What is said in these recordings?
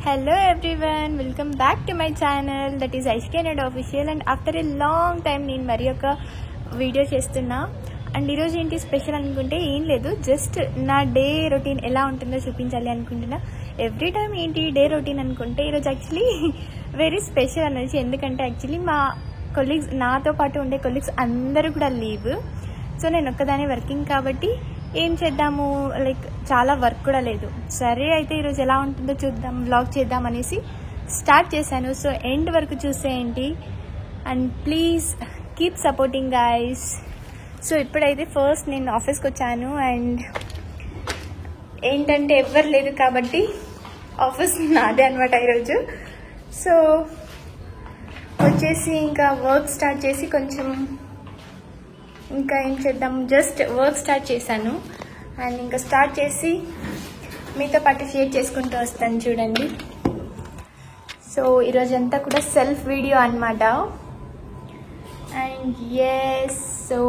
Hello everyone, welcome back to my channel, that is ISKNet official. And after a long time నేను మరి ఒక video చేస్తున్నా. And ఈరోజు ఏంటి స్పెషల్ అనుకుంటే ఏం లేదు, జస్ట్ నా డే రొటీన్ ఎలా ఉంటుందో చూపించాలి అనుకుంటున్నా. ఎవ్రీ టైం ఏంటి డే రొటీన్ అనుకుంటే ఈరోజు యాక్చువల్లీ వెరీ స్పెషల్ అనొచ్చు. ఎందుకంటే యాక్చువల్లీ మా కొలీగ్స్, నాతో పాటు ఉండే కొలీగ్స్ అందరూ కూడా లీవ్. సో నేను ఒక్కదానే వర్కింగ్ కాబట్టి ఏం చేద్దాము, లైక్ చాలా వర్క్ కూడా లేదు. సరే అయితే ఈరోజు ఎలా ఉంటుందో చూద్దాం, వ్లాగ్ చేద్దాం అనేసి స్టార్ట్ చేశాను. సో ఎండ్ వరకు చూసేయండి and please keep supporting guys. So ఇప్పుడైతే ఫస్ట్ నేను ఆఫీస్కి వచ్చాను అండ్ ఏంటంటే ఎవ్వరు లేదు కాబట్టి ఆఫీస్ నాదే అనమాట ఈరోజు. సో వచ్చేసి ఇంకా వర్క్ స్టార్ట్ చేసి కొంచెం ఇంకా ఏం చేద్దాం, జస్ట్ వర్క్ స్టార్ట్ చేశాను అండ్ ఇంకా స్టార్ట్ చేసి మీతో పాటు షేర్ చేసుకుంటూ వస్తాను చూడండి. సో ఈరోజంతా కూడా సెల్ఫ్ వీడియో అన్నమాట. And yes, so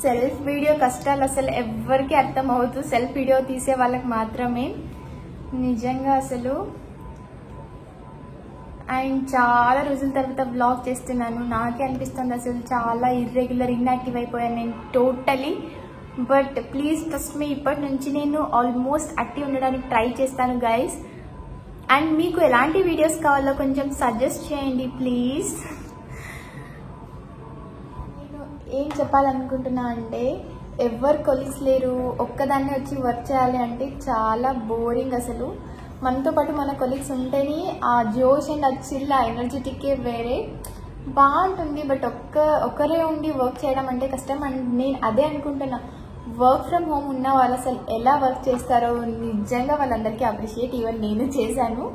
self video కష్టాలు అసలు ఎవరికి అర్థం అవుతుంది, సెల్ఫ్ వీడియో తీసే వాళ్ళకి మాత్రమే నిజంగా అసలు. అండ్ చాలా రోజుల తర్వాత బ్లాగ్ చేస్తున్నాను. నాకే అనిపిస్తుంది అసలు చాలా ఇర్రెగ్యులర్, ఇన్యాక్టివ్ అయిపోయాను నేను totally. But please trust me, ఇప్పటి నుంచి నేను ఆల్మోస్ట్ యాక్టివ్ ఉండడానికి ట్రై చేస్తాను గైస్. అండ్ మీకు ఎలాంటి వీడియోస్ కావాలో కొంచెం సజెస్ట్ చేయండి ప్లీజ్. నేను ఏం చెప్పాలనుకుంటున్నా అంటే, ఎవరు కొలీగ్స్ లేరు, ఒక్కదాన్నే వచ్చి వర్క్ చేయాలి అంటే చాలా బోరింగ్ అసలు. మనతో పాటు మన కొలీగ్స్ ఉంటేనే ఆ జోష్ అండ్ ఆ చిల్, ఆ ఎనర్జెటిక్కే వేరే బాగుంటుంది. బట్ ఒక్కరే ఉండి వర్క్ చేయడం అంటే కష్టం. అండ్ నేను అదే అనుకుంటున్నా, వర్క్ ఫ్రమ్ హోమ్ ఉన్న వాళ్ళు అసలు ఎలా వర్క్ చేస్తారో నిజంగా వాళ్ళందరికీ అప్రిషియేట్. ఈవెన్ నేను చేశాను,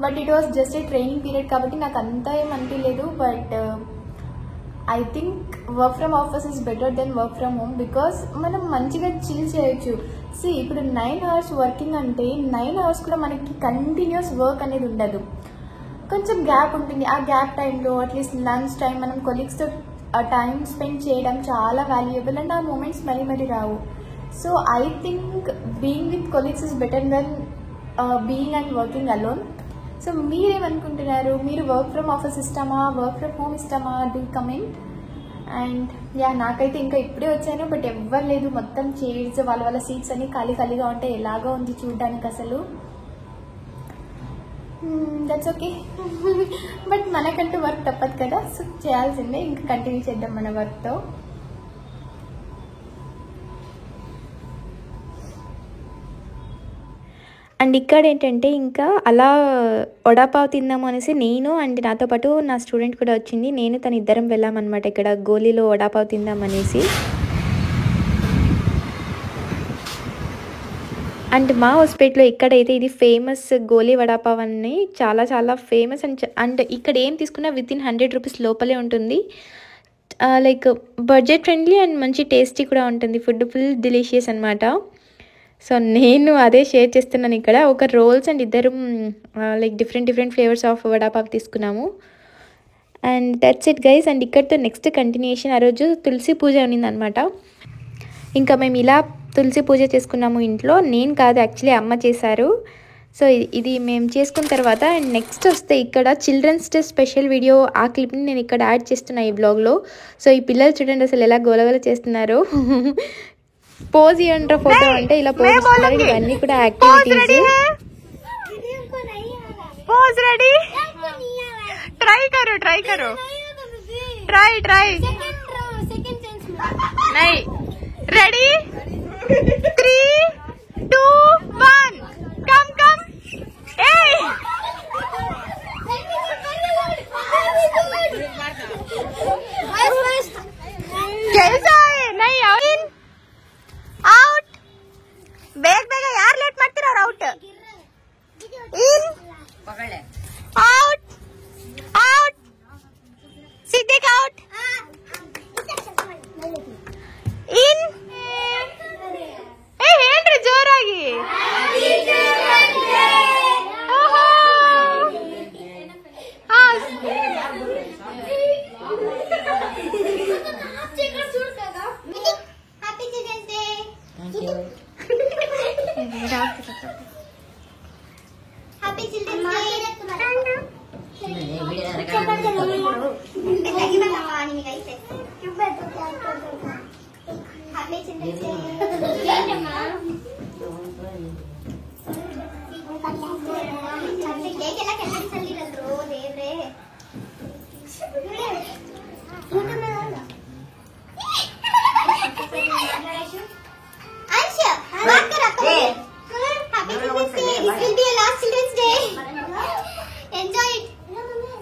but it was just a training period కాబట్టి నాకు అంతా ఏం అనిపించలేదు. But I think work from office is better then work from home, because మనం మంచిగా చిల్ చేయొచ్చు. ఇప్పుడు 9 hours వర్కింగ్ అంటే 9 hours కూడా మనకి కంటిన్యూస్ వర్క్ అనేది ఉండదు, కొంచెం గ్యాప్ ఉంటుంది. ఆ గ్యాప్ టైంలో అట్లీస్ట్ లంచ్ టైం మనం కొలీగ్స్తో ఆ టైం స్పెండ్ చేయడం చాలా వాల్యుయబుల్ అండ్ ఆ మూమెంట్స్ మరీ రావు. So I think being with colleagues is better than being and working alone. So మీరేమనుకుంటున్నారు? మీరు వర్క్ ఫ్రమ్ ఆఫీస్ ఇష్టమా, వర్క్ ఫ్రమ్ హోమ్ ఇష్టమా? Do comment. అండ్ యా, నాకైతే ఇంకా ఇప్పుడే వచ్చాను, బట్ ఎవ్వరు లేదు, మొత్తం చైర్స్ వాళ్ళ సీట్స్ అన్ని ఖాళీగా ఉంటాయి. ఎలాగో ఉంది చూడడానికి అసలు. That's okay. బట్ మనకంటూ వర్క్ తప్పదు కదా, సో చేయాల్సిందే. ఇంకా కంటిన్యూ చేద్దాం మన వర్క్తో. అండ్ ఇక్కడ ఏంటంటే ఇంకా అలా వడాపావ్ తిందాము అనేసి నేను అండ్ నాతో పాటు నా స్టూడెంట్ కూడా వచ్చింది, నేను తను ఇద్దరం వెళ్ళామన్నమాట ఇక్కడ గోలీలో వడాపావ్ తిందామనేసి. అండ్ మా హౌస్పేట్లో ఇక్కడైతే ఇది ఫేమస్ గోలీ వడాపావ్ అని చాలా ఫేమస్. అండ్ ఇక్కడ ఏం తీసుకున్నా విత్ ఇన్ 100 రూపీస్ లోపలే ఉంటుంది. లైక్ బడ్జెట్ ఫ్రెండ్లీ అండ్ మంచి టేస్టీ కూడా ఉంటుంది. ఫుడ్ ఫుల్ డిలీషియస్ అనమాట. సో నేను అదే షేర్ చేస్తున్నాను ఇక్కడ. ఒక రోల్స్ అండ్ ఇద్దరు like different flavours of vada pav తీసుకున్నాము. And that's it guys. And ఇక్కడితో నెక్స్ట్ కంటిన్యూషన్. ఆ రోజు తులసి పూజ ఉన్నిందనమాట. ఇంకా మేము ఇలా తులసి పూజ చేసుకున్నాము ఇంట్లో. నేను కాదు, యాక్చువల్లీ అమ్మ చేశారు. సో ఇది మేము చేసుకున్న తర్వాత అండ్ నెక్స్ట్ వస్తే ఇక్కడ చిల్డ్రన్స్ డే స్పెషల్ వీడియో, ఆ క్లిప్ని నేను ఇక్కడ యాడ్ చేస్తున్నా ఈ బ్లాగ్లో. సో ఈ పిల్లలు చూడండి అసలు ఎలా గోలగోల చేస్తున్నారు. పోజ్ ఇవ్వండి ఫోటో అంటే ఇలా పోజ్ ఇస్తున్నారు. ఇవన్నీ కూడా యాక్టివిటీస్. పోజ్ రెడీ, ట్రై కరో ట్రై నై. రెడీ 3, 2, 1 కమ్ ఏయ్. कैसा है? नहीं आउट ಬೇಗ ಯಾರು ಲೇಟ್ ಮಾಡ್ತಿರೋರು? Out in out Siddiq out in. ಏ ಹೇಳ್ರಿ ಜೋರಾಗಿ.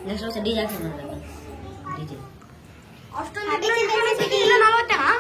Next row DJ. DJ. Happy Children's Day.